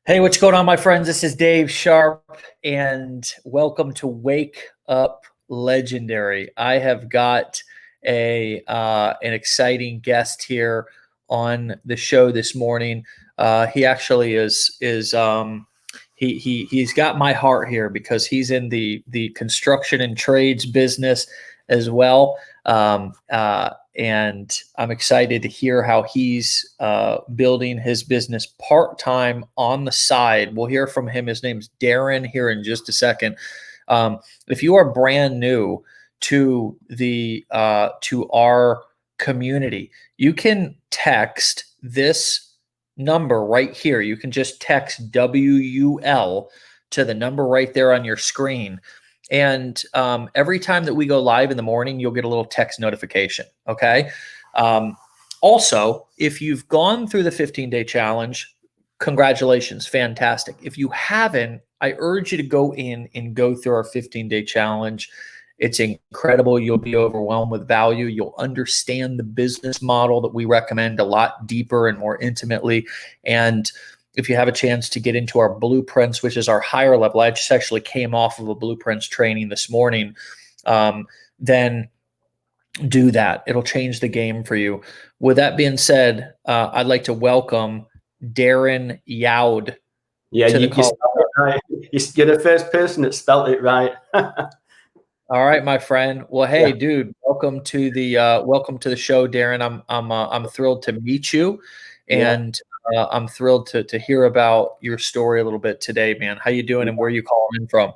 Hey, what's going on, my friends? This is Dave Sharpe, and welcome to Wake Up Legendary. I have got an exciting guest here on the show this morning. He actually he's got my heart here because he's in the construction and trades business as well. And I'm excited to hear how he's building his business part-time on the side. We'll hear from him. His name's Darren here in just a second. If you are brand new to to our community, you can text this number right here. You can just text WUL to the number right there on your screen. And every time that we go live in the morning, you'll get a little text notification. Okay. Also, if you've gone through the 15-day challenge, congratulations. Fantastic. If you haven't, I urge you to go in and go through our 15-day challenge. It's incredible. You'll be overwhelmed with value. You'll understand the business model that we recommend a lot deeper and more intimately. And if you have a chance to get into our blueprints, which is our higher level, I just actually came off of a blueprints training this morning, then do that. It'll change the game for you. With that being said, I'd like to welcome Darren Yaud to the call. Right. You're the first person that spelt it right. All right, my friend. Well, hey, dude, welcome to the show, Darren. I'm thrilled to meet you, and I'm thrilled to hear about your story a little bit today, man. How you doing, and where are you calling in from?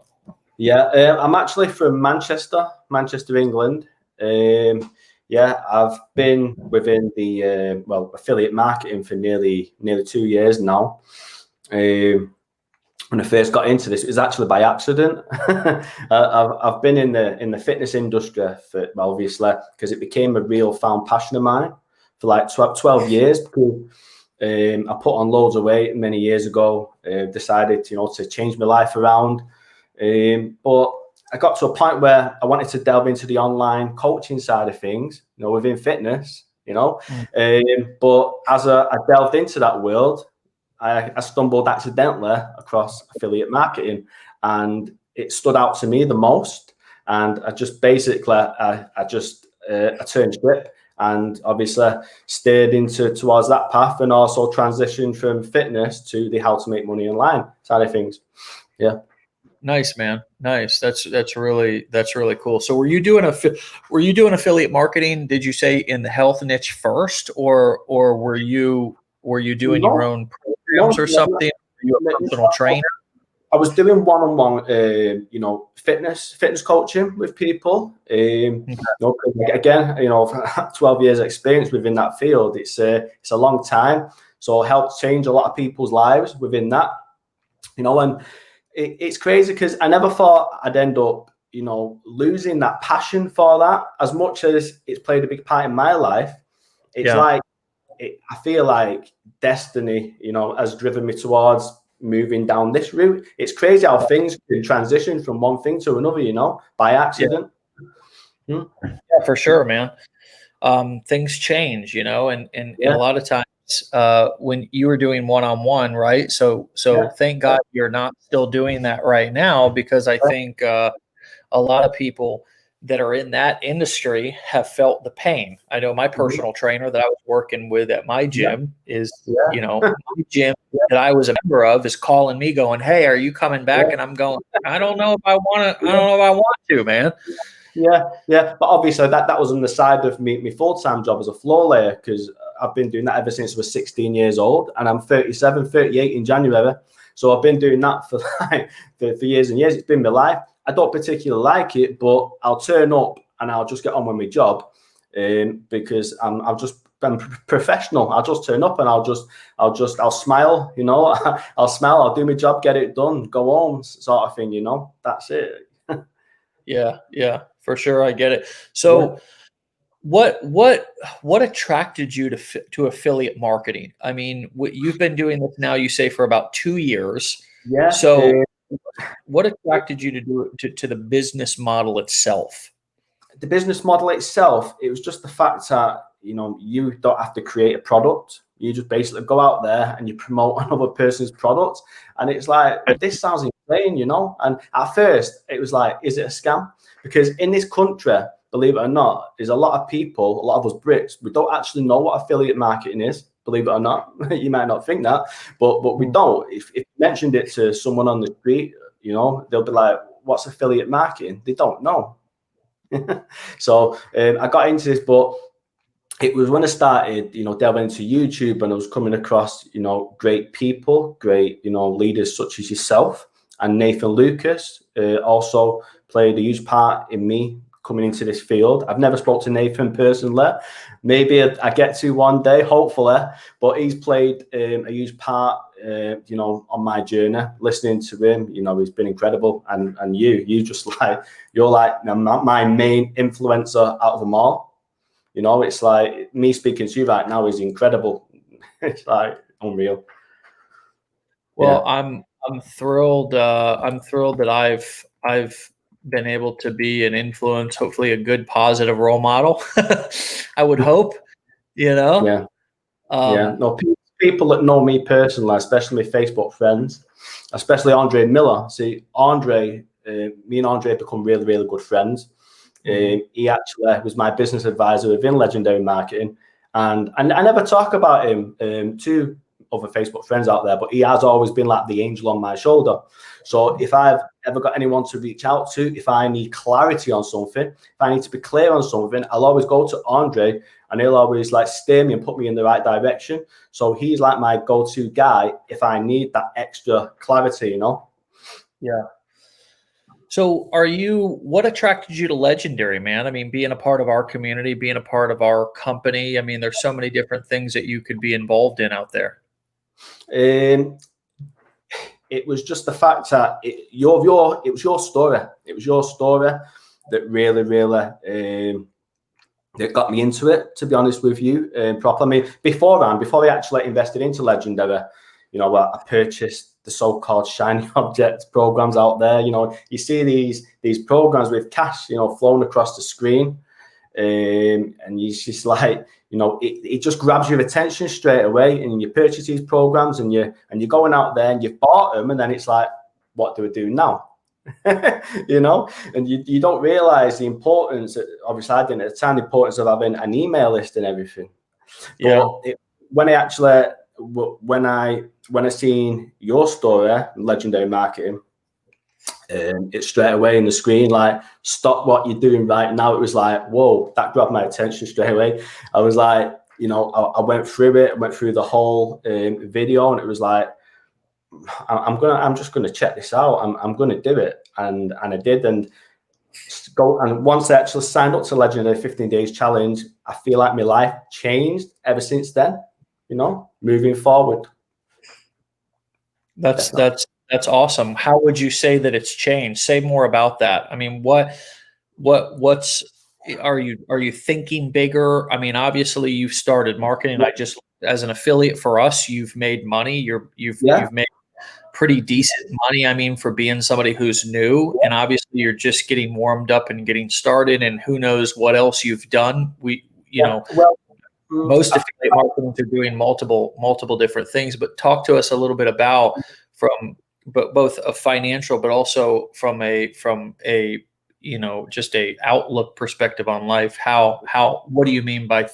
Yeah, I'm actually from Manchester, England. I've been within the affiliate marketing for nearly 2 years now. When I first got into this, it was actually by accident. I've been in the fitness industry for, obviously, because it became a real found passion of mine for like 12 years. Because I put on loads of weight many years ago. Decided to change my life around, but I got to a point where I wanted to delve into the online coaching side of things, within fitness, but as I delved into that world, I stumbled accidentally across affiliate marketing, and it stood out to me the most. And I just basically, I turned ship, and obviously steered towards that path, and also transitioned from fitness to the how to make money online side of things. Yeah. Nice, man. Nice. That's really cool. So were you doing affiliate marketing, did you say, in the health niche first, or were you doing your own programs or something? Were you a personal trainer? I was doing one-on-one, fitness coaching with people. Again, 12 years experience within that field. It's a long time. So I helped change a lot of people's lives within that, and it's crazy because I never thought I'd end up, losing that passion for that. As much as it's played a big part in my life, it's I feel like destiny, has driven me towards moving down this route. It's crazy how things can transition from one thing to another, by accident. Yeah, for sure, man. Things change, and a lot of times when you were doing one-on-one, right? So thank God you're not still doing that right now, because I think a lot of people that are in that industry have felt the pain. I know my personal trainer that I was working with at my gym is, my gym that I was a member of is calling me going, "Hey, are you coming back?" And I'm going, I don't know if I want to. I don't know if I want to, man. Yeah. But obviously that was on the side of me full-time job as a floorlayer, because I've been doing that ever since I was 16 years old, and I'm 38 in January. So I've been doing that for years and years. It's been my life. I don't particularly like it, but I'll turn up and I'll just get on with my job, because I'm professional. I'll just turn up and I'll smile, I'll smile, I'll do my job, get it done, go home, sort of thing, that's it. Yeah, for sure. I get it. So what attracted you to affiliate marketing? I mean, you've been doing this now, you say, for about 2 years. Yeah. So what attracted you to do it, to the business model itself? the business model itself, it was just the fact that, you know, you don't have to create a product. You just basically go out there and you promote another person's product. And it's like, this sounds insane, you know? And at first it was like, is it a scam? Because in this country, believe it or not, there's a lot of people, a lot of us Brits, we don't actually know what affiliate marketing is, believe it or not. You might not think that, but we don't. If you mentioned it to someone on the street, you know, they'll be like, what's affiliate marketing? They don't know. So I got into this, but it was when I started, you know, delving into YouTube, and I was coming across, you know, great people, great, you know, leaders such as yourself, and Nathan Lucas also played a huge part in me coming into this field. I've never spoke to Nathan personally. Maybe I get to one day, hopefully, but he's played a huge part, you know, on my journey. Listening to him, you know, he's been incredible. And you just like, you're like my main influencer out of them all. You know, it's like me speaking to you right now is incredible. It's like unreal. Well, yeah. I'm thrilled. I'm thrilled that I've been able to be an influence, hopefully a good, positive role model. I would hope, you know. Yeah. Yeah. No, people that know me personally, especially my Facebook friends, especially Andre Miller. See, Andre, me and Andre become really, really good friends. He actually was my business advisor within Legendary Marketing, and I never talk about him to other Facebook friends out there, but he has always been like the angel on my shoulder. So if I've ever got anyone to reach out to, if I need clarity on something, if I need to be clear on something, I'll always go to Andre, and he'll always like steer me and put me in the right direction. So he's like my go-to guy if I need that extra clarity, you know? Yeah. So what attracted you to Legendary, man? I mean, being a part of our community, being a part of our company. I mean, there's so many different things that you could be involved in out there. It was just the fact that it was your story. It was your story that really, really that got me into it, to be honest with you, properly. I mean, before I actually invested into Legendary, you know, I purchased the so-called shiny object programs out there. You know, you see these programs with cash, you know, flowing across the screen, and you just like, you know, it just grabs your attention straight away, and you purchase these programs, and you're going out there and you've bought them, and then it's like, what do I do now? You know, and you don't realize the importance. Obviously, I didn't at the time, the importance of having an email list and everything. Yeah. But when I seen your story, Legendary Marketing, it's straight away in the screen, like, stop what you're doing right now. It was like, whoa, that grabbed my attention straight away. I was like, you know, I went through it, I went through the whole video, and it was like, I'm just gonna check this out. I'm gonna do it, and I did, and once I actually signed up to Legendary 15 Days Challenge, I feel like my life changed ever since then. You know, moving forward. That's awesome. How would you say that it's changed? Say more about that. I mean, what's are you thinking bigger? I mean, obviously you've started marketing. Yeah. I just, as an affiliate for us, you've made money. You've made pretty decent money. I mean, for being somebody who's new, and obviously you're just getting warmed up and getting started, and who knows what else you've done. You know, most affiliate marketers are doing multiple different things, but talk to us a little bit about both a financial, but also from a you know, just a outlook perspective on life. What do you mean by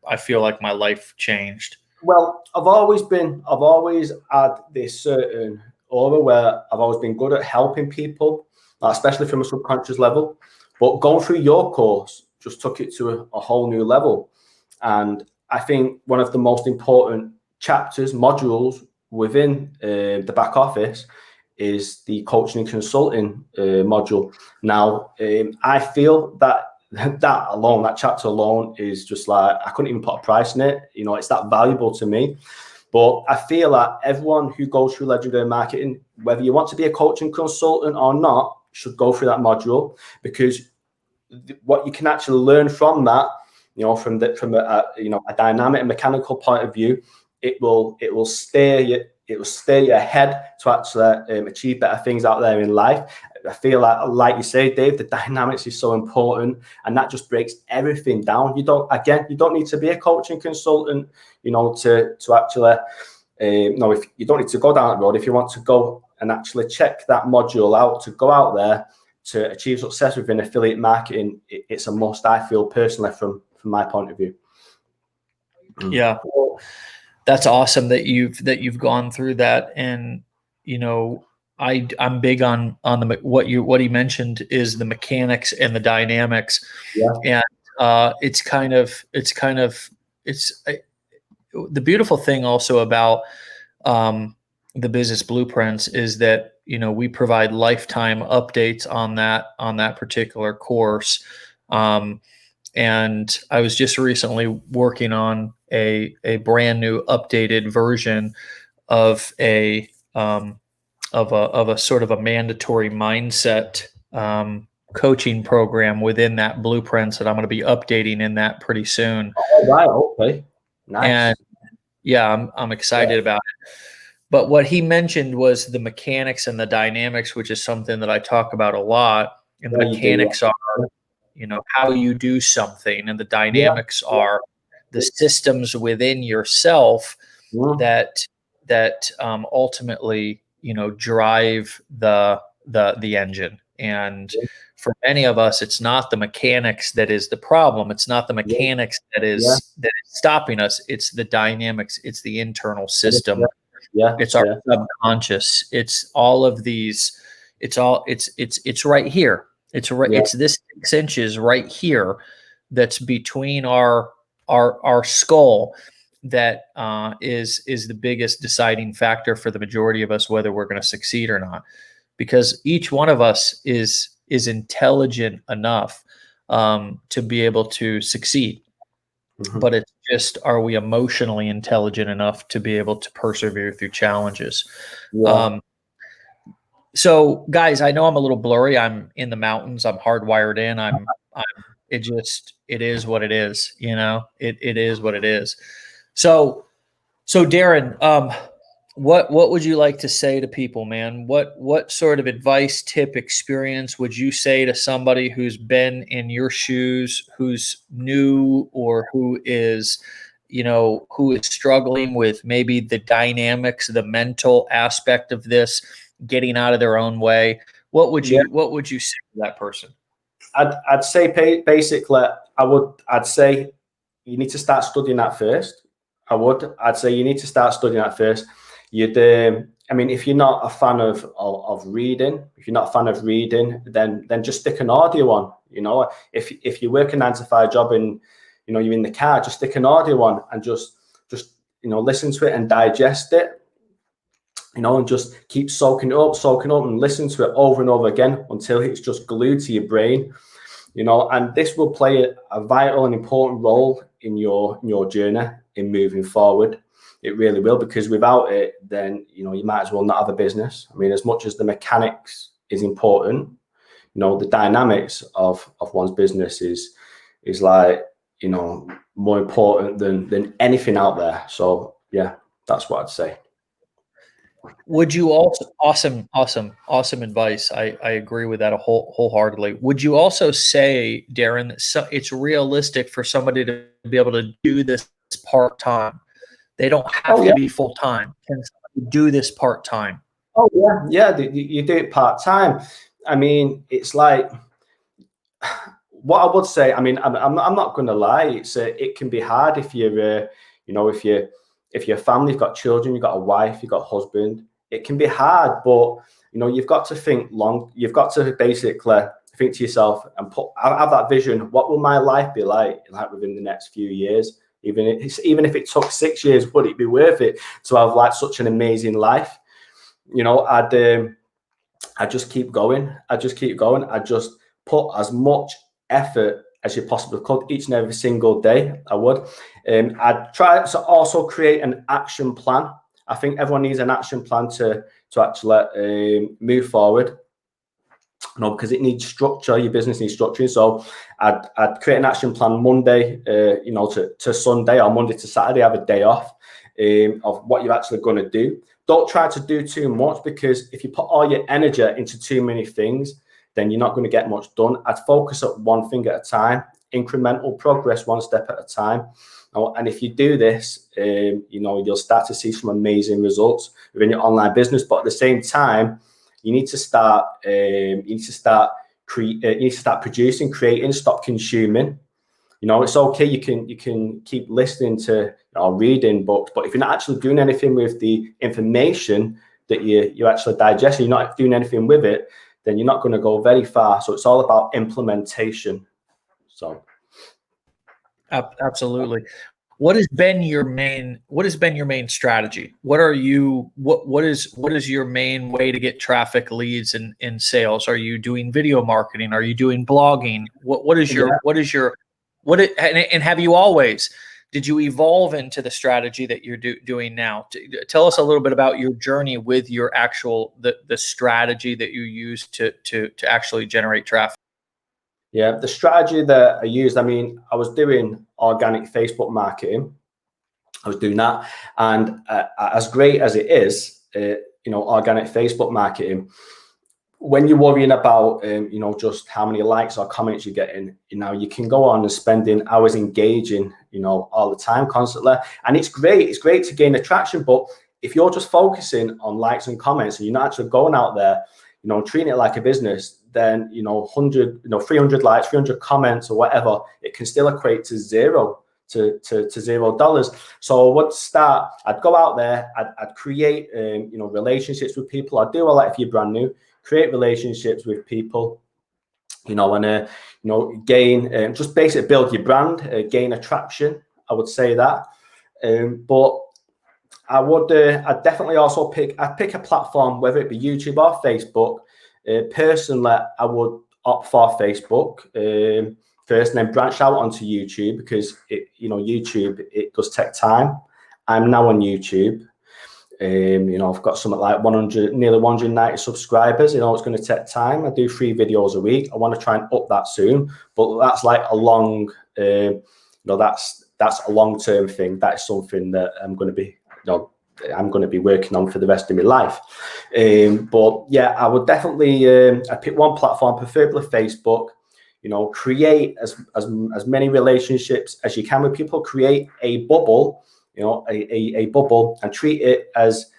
I feel like my life changed? Well, I've always had this certain aura where I've always been good at helping people, especially from a subconscious level. But going through your course just took it to a whole new level. And I think one of the most important modules within the back office is the coaching and consulting module. Now, I feel that chapter alone is just like, I couldn't even put a price on it. You know, it's that valuable to me. But I feel that everyone who goes through Legendary Marketing, whether you want to be a coach and consultant or not, should go through that module, because what you can actually learn from that, you know, from a dynamic and mechanical point of view, it will steer it will steer you ahead to actually achieve better things out there in life. I feel like you say, Dave, the dynamics is so important, and that just breaks everything down. You don't need to be a coaching consultant, to actually, if you don't need to go down that road. If you want to go and actually check that module out, to go out there to achieve success within affiliate marketing, it's a must, I feel personally, from my point of view. Yeah, that's awesome that you've gone through that. And I'm big on the what he mentioned is the mechanics and the dynamics. Yeah. And it's the beautiful thing also about the business blueprints is that we provide lifetime updates on that particular course. And I was just recently working on a brand new updated version of a sort of a mandatory mindset coaching program within that blueprints that I'm going to be updating in that pretty soon. Oh, right. Okay. Nice. And yeah, I'm excited about it. But what he mentioned was the mechanics and the dynamics, which is something that I talk about a lot. And the mechanics are, how you do something, and the dynamics are the systems within yourself that ultimately, drive the engine. And for many of us, it's not the mechanics that is the problem. It's not the mechanics that is stopping us. It's the dynamics. It's the internal system. It's our subconscious. It's all of these. It's right here. It's right. It's this 6 inches right here that's between our skull that is the biggest deciding factor for the majority of us whether we're going to succeed or not. Because each one of us is intelligent enough to be able to succeed. Mm-hmm. But it's just, are we emotionally intelligent enough to be able to persevere through challenges? Yeah. So guys, I know I'm a little blurry. I'm in the mountains. I'm hardwired in. It is what it is. It is what it is. So Darren, what would you like to say to people, man? What sort of advice, tip, experience would you say to somebody who's been in your shoes, who's new, or who is struggling with maybe the dynamics, the mental aspect of this, getting out of their own way? What would you say to that person? I'd say basically, I'd say you need to start studying that first. I'd say you need to start studying that first. If you're not a fan of reading, then just stick an audio on. If you work a 9-to-5 job and you're in the car, just stick an audio on and just listen to it and digest it. And just keep soaking it up and listen to it over and over again until it's just glued to your brain. And this will play a vital and important role in your journey in moving forward. It really will, because without it, then you might as well not have a business. As much as the mechanics is important, the dynamics of one's business is like more important than anything out there. So yeah, that's what I'd say. Would you also awesome advice. I agree with that wholeheartedly. Would you also say, Darren, that it's realistic for somebody to be able to do this part-time? They don't have to be full-time. Can somebody do this part-time? Oh yeah, you do it part-time. It's like, what I would say, I'm not going to lie. It can be hard if you're, if your family, you've got children, you've got a wife, you've got a husband. It can be hard, but you've got to think long. You've got to basically think to yourself and have that vision. What will my life be like within the next few years? Even if it took 6 years, would it be worth it to have such an amazing life? I'd just keep going. I just put as much effort as you possibly could each and every single day. I would. I'd try to also create an action plan. I think everyone needs an action plan to actually move forward. Because it needs structure. Your business needs structure. So I'd create an action plan Monday, to Sunday, or Monday to Saturday. Have a day off of what you're actually going to do. don't try to do too much, because if you put all your energy into too many things, then you're not going to get much done. I'd focus at one thing at a time, incremental progress, one step at a time. And if you do this, you'll start to see some amazing results within your online business. But at the same time, you need to start producing, creating, stop consuming. It's okay. You can keep listening to or reading books, but if you're not actually doing anything with the information that you actually digest, you're not doing anything with it, then you're not going to go very far. So it's all about implementation. So absolutely. What has been your main strategy? What is your main way to get traffic, leads, and in sales? Are you doing video marketing? Are you doing blogging? And have you always, did you evolve into the strategy that you're doing now? Tell us a little bit about your journey with your actual, the strategy that you use to actually generate traffic. Yeah, the strategy that I used, I was doing organic Facebook marketing. I was doing that. And as great as it is, organic Facebook marketing, when you're worrying about, just how many likes or comments you're getting, you can go on and spending hours engaging, all the time, constantly. And it's great. It's great to gain attraction. But if you're just focusing on likes and comments and you're not actually going out there, treating it like a business, then, 300 likes, 300 comments or whatever, it can still equate to $0 to $0. So I'd go out there, I'd create, relationships with people. I'd do all that if you're brand new. Create relationships with people, gain, just basically build your brand, gain attraction. I would say that. But I'd definitely also pick a platform, whether it be YouTube or Facebook. Personally, I would opt for Facebook first, and then branch out onto YouTube, because YouTube, it does take time. I'm now on YouTube. I've got something like nearly 190 subscribers. It's going to take time. I do 3 videos a week. I want to try and up that soon, but that's like a long, that's a long-term thing. That is something that I'm going to be working on for the rest of my life. But yeah, I would definitely, I pick one platform, preferably Facebook. Create as many relationships as you can with people. Create a bubble. A bubble, and treat it as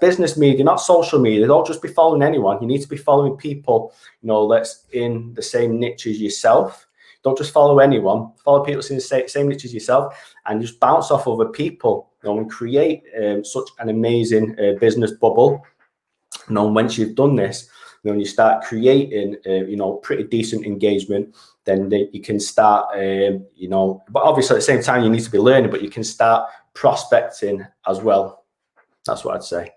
business media, not social media. Don't just be following anyone. You need to be following people, that's in the same niche as yourself. Don't just follow anyone. Follow people in the same niche as yourself, and just bounce off other people, and create such an amazing business bubble. Once you've done this, when you start creating, pretty decent engagement, then you can start, but obviously at the same time, you need to be learning, but you can start prospecting as well. That's what I'd say.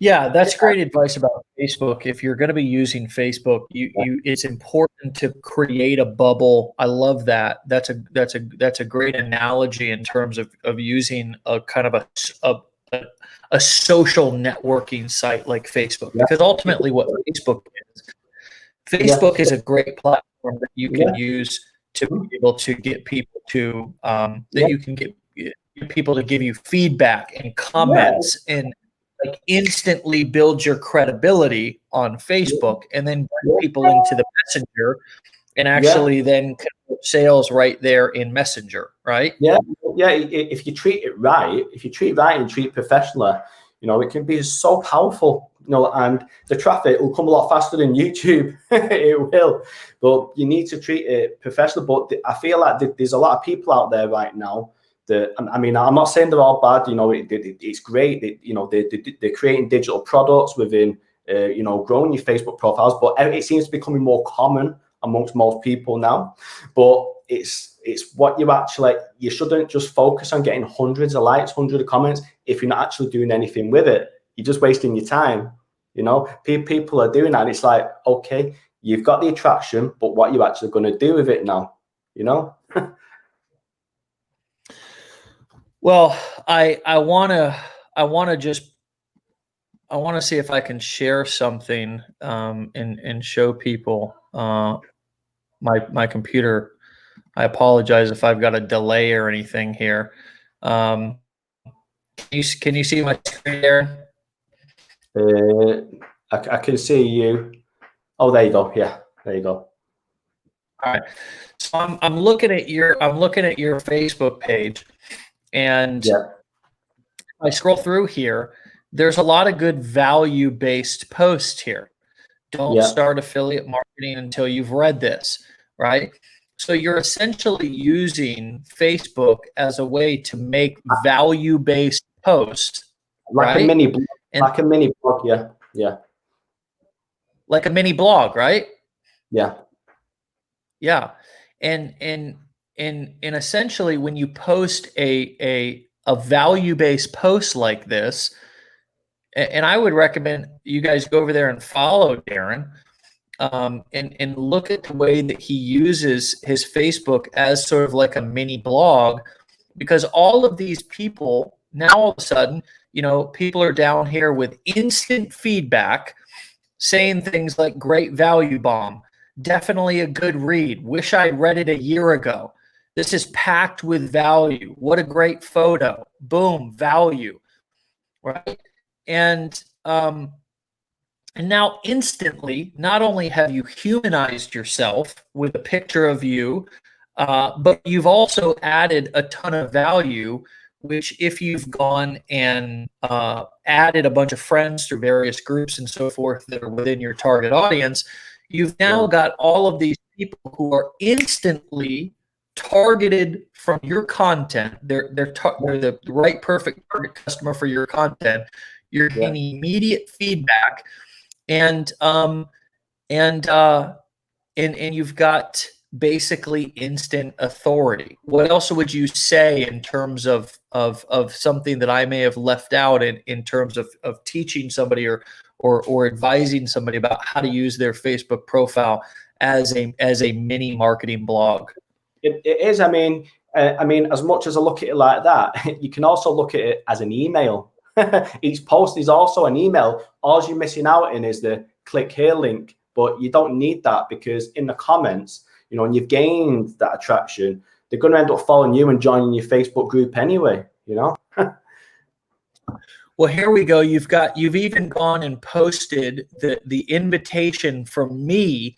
Yeah, that's great advice about Facebook. If you're going to be using Facebook, it's important to create a bubble. I love that. That's a great analogy in terms of using a kind of a social networking site like Facebook, because ultimately what Facebook is a great platform that you can use to be able to get people to you can get people to give you feedback and comments and like instantly build your credibility on Facebook, and then bring people into the Messenger and actually then convert sales right there in Messenger, right? Yeah. If you treat it right, and treat professionally, it can be so powerful, and the traffic will come a lot faster than YouTube. It will, but you need to treat it professionally. But I feel like there's a lot of people out there right now that, I'm not saying they're all bad. It's great that, they're creating digital products within, growing your Facebook profiles, but it seems to be becoming more common amongst most people now. But it's what you shouldn't just focus on getting hundreds of likes, hundreds of comments if you're not actually doing anything with it. You're just wasting your time. People are doing that, and it's like, okay, you've got the attraction, but what are you actually going to do with it now? Well, I want to see if I can share something and show people my computer. I apologize if I've got a delay or anything here. Can you see my screen there? I can see you. Oh, there you go. Yeah, there you go. All right. So I'm looking at your Facebook page, and Yeah, I scroll through here. There's a lot of good value-based posts here. Don't yeah. start affiliate marketing until you've read this, right? So you're essentially using Facebook as a way to make value-based posts, Like a right? mini, blog, And like a mini blog. Yeah, yeah, like a mini blog, right? yeah, Yeah. And essentially when you post a value-based post like this, and I would recommend you guys go over there and follow Darren, and look at the way that he uses his Facebook as sort of like a mini blog, because all of these people now all of a sudden, people are down here with instant feedback saying things like great value bomb, definitely a good read, wish I'd read it a year ago. This is packed with value. What a great photo. Boom, value, right? And and now instantly, not only have you humanized yourself with a picture of you, but you've also added a ton of value, which if you've gone and added a bunch of friends through various groups and so forth that are within your target audience, you've now yeah, got all of these people who are instantly targeted from your content. They're the right perfect target customer for your content. You're yeah. getting immediate feedback, and and uh and you've got basically instant authority. What else would you say in terms of something that I may have left out in terms of teaching somebody or advising somebody about how to use their Facebook profile as a mini marketing blog? It is. I mean, as much as I look at it like that, you can also look at it as an email. Each post is also an email. All you're missing out in is the click here link, but you don't need that, because in the comments, and you've gained that attraction, they're going to end up following you and joining your Facebook group anyway. Well, here we go. You've even gone and posted the invitation from me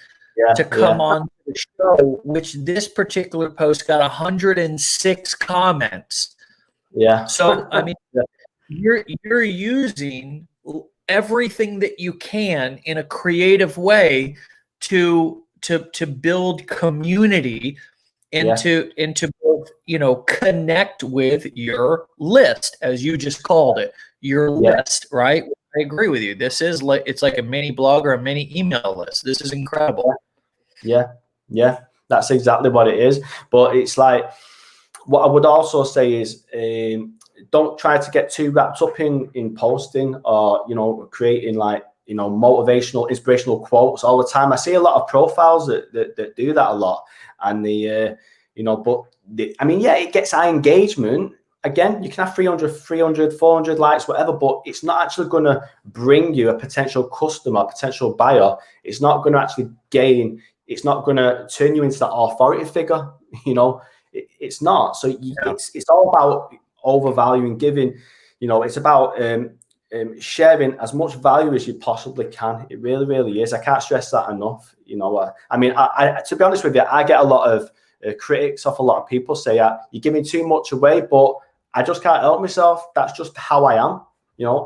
to Yeah, come yeah, on to the show, which this particular post got 106 comments. yeah, So, I mean, yeah, you're using everything that you can in a creative way to build community and yeah, to both, connect with your list, as you just called it, your yeah, list, right? I agree with you. This is like, it's like a mini blog or a mini email list. This is incredible. yeah, yeah. That's exactly what it is. But it's like, what I would also say is, don't try to get too wrapped up in posting, or creating like motivational, inspirational quotes all the time. I see a lot of profiles that do that a lot, and I mean, yeah, it gets high engagement. Again, you can have 300, 400 likes, whatever, but it's not actually going to bring you a potential customer, potential buyer. It's not going to actually gain. It's not going to turn you into that authority figure. It's not. So it's all about overvaluing, giving. It's about sharing as much value as you possibly can. It really, really is. I can't stress that enough. I mean, I to be honest with you, I get a lot of critics off a lot of people say, you're giving too much away, but I just can't help myself. That's just how I am.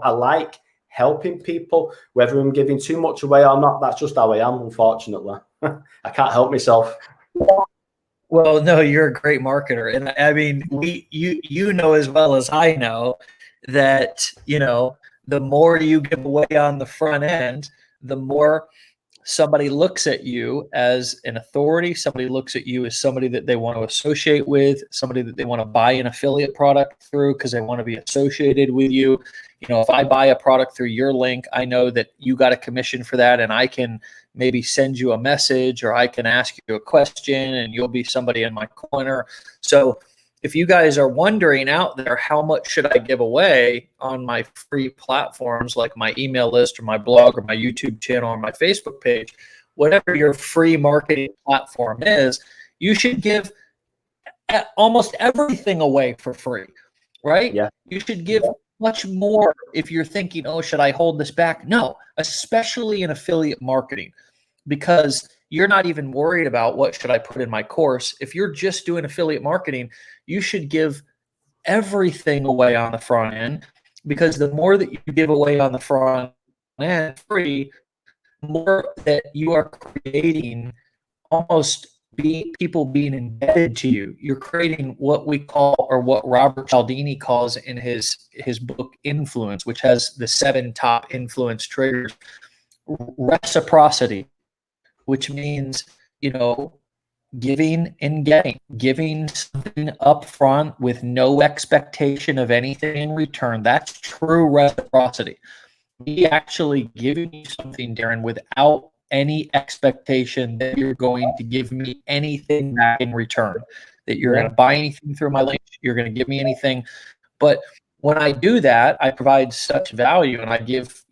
I like helping people, whether I'm giving too much away or not. That's just how I am, unfortunately. I can't help myself. Well, no, you're a great marketer. And I mean, you know as well as I know that, the more you give away on the front end, the more somebody looks at you as an authority. Somebody looks at you as somebody that they want to associate with, somebody that they want to buy an affiliate product through because they want to be associated with you. If I buy a product through your link, I know that you got a commission for that, and I can maybe send you a message, or I can ask you a question and you'll be somebody in my corner. So if you guys are wondering out there, how much should I give away on my free platforms like my email list or my blog or my YouTube channel or my Facebook page, whatever your free marketing platform is, you should give almost everything away for free, right? Yeah. You should give much more if you're thinking, oh, should I hold this back? No, especially in affiliate marketing, because you're not even worried about what should I put in my course. If you're just doing affiliate marketing, you should give everything away on the front end, because the more that you give away on the front end free, the more that you are creating almost people being indebted to you. You're creating what we call, or what Robert Cialdini calls in his book Influence, which has the 7 top influence triggers, reciprocity, which means, giving and getting, giving something up front with no expectation of anything in return. That's true reciprocity. Me actually giving you something, Darren, without any expectation that you're going to give me anything back in return, that you're going to buy anything through my link, you're going to give me anything. But when I do that, I provide such value, and I give,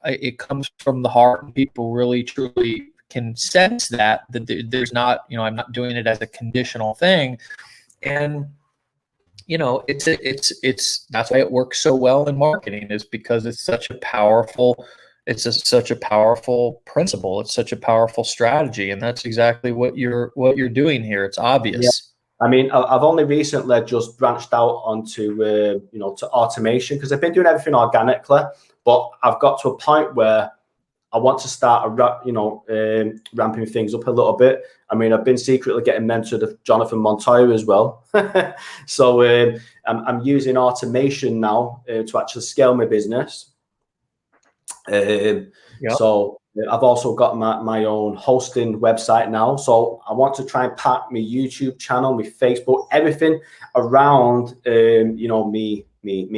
it comes from the heart, and people really truly can sense that there's not, I'm not doing it as a conditional thing. And it's that's why it works so well in marketing, is because it's such a powerful principle. It's such a powerful strategy, and that's exactly what you're doing here. It's obvious. Yeah. I mean, I've only recently just branched out onto to automation, because I've been doing everything organically, but I've got to a point where I want to start ramping things up a little bit. I mean, I've been secretly getting mentored of Jonathan Montoya as well. So I'm using automation now to actually scale my business. So I've also got my own hosting website now. So I want to try and pack my YouTube channel, my Facebook, everything around me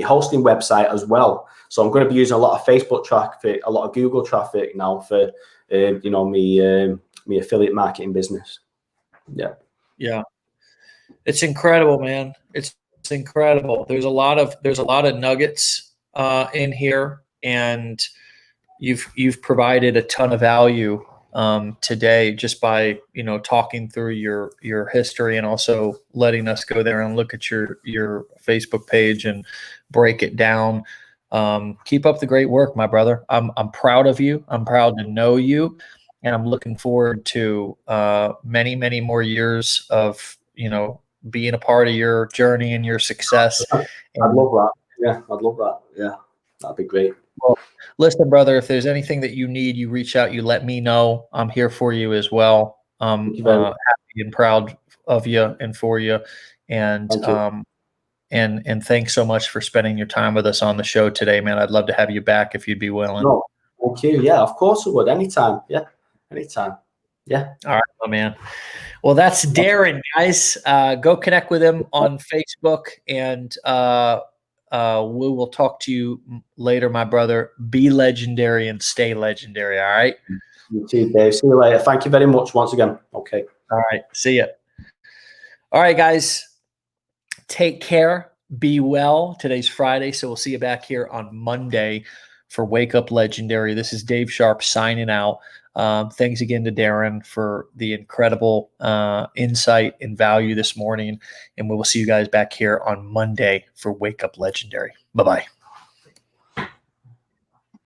hosting website as well. So I'm going to be using a lot of Facebook traffic, a lot of Google traffic now for me affiliate marketing business. Yeah, it's incredible, man. It's incredible. There's a lot of nuggets in here, and you've provided a ton of value today, just by talking through your history, and also letting us go there and look at your Facebook page and break it down. Keep up the great work, my brother. I'm proud of you. I'm proud to know you, and I'm looking forward to many more years of being a part of your journey and your success. I'd love that. Yeah, I'd love that. Yeah, that'd be great. Well, listen, brother, if there's anything that you need, you reach out, you let me know. I'm here for you as well. I'm happy and proud of you and for you. And and thanks so much for spending your time with us on the show today, man. I'd love to have you back if you'd be willing. No, thank you. Yeah, of course I would. Anytime. Yeah, anytime. Yeah. All right, my man. Well, that's Darren, guys. Go connect with him on Facebook, and we will talk to you later, my brother. Be legendary and stay legendary. All right. You too, Dave. See you later. Thank you very much once again. Okay. All right. See ya. All right, guys. Take care. Be well. Today's Friday, so we'll see you back here on Monday for Wake Up Legendary. This is Dave Sharpe signing out. Thanks again to Darren for the incredible insight and value this morning. And we will see you guys back here on Monday for Wake Up Legendary. Bye-bye.